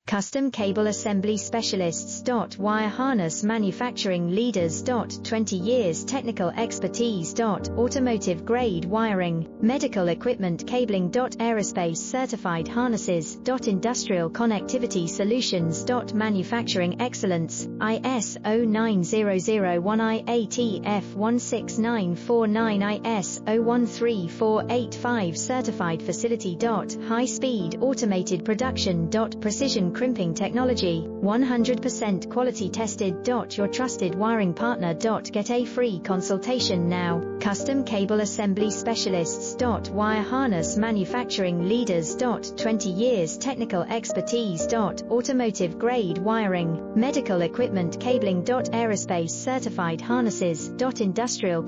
Custom Cable Assembly Specialists. Wire Harness Manufacturing Leaders. 20 years technical expertise. Automotive grade wiring, medical equipment cabling. Aerospace certified harnesses. Industrial connectivity solutions. Manufacturing excellence, ISO 9001 IATF 16949 ISO 13485 certified facility. High speed automated production. Precision crimping technology, 100% quality tested. Your trusted wiring partner. Get a free consultation now. Custom Cable Assembly Specialists. Wire Harness Manufacturing Leaders. 20 years technical expertise. Automotive grade wiring, medical equipment cabling. Aerospace certified harnesses. Industrial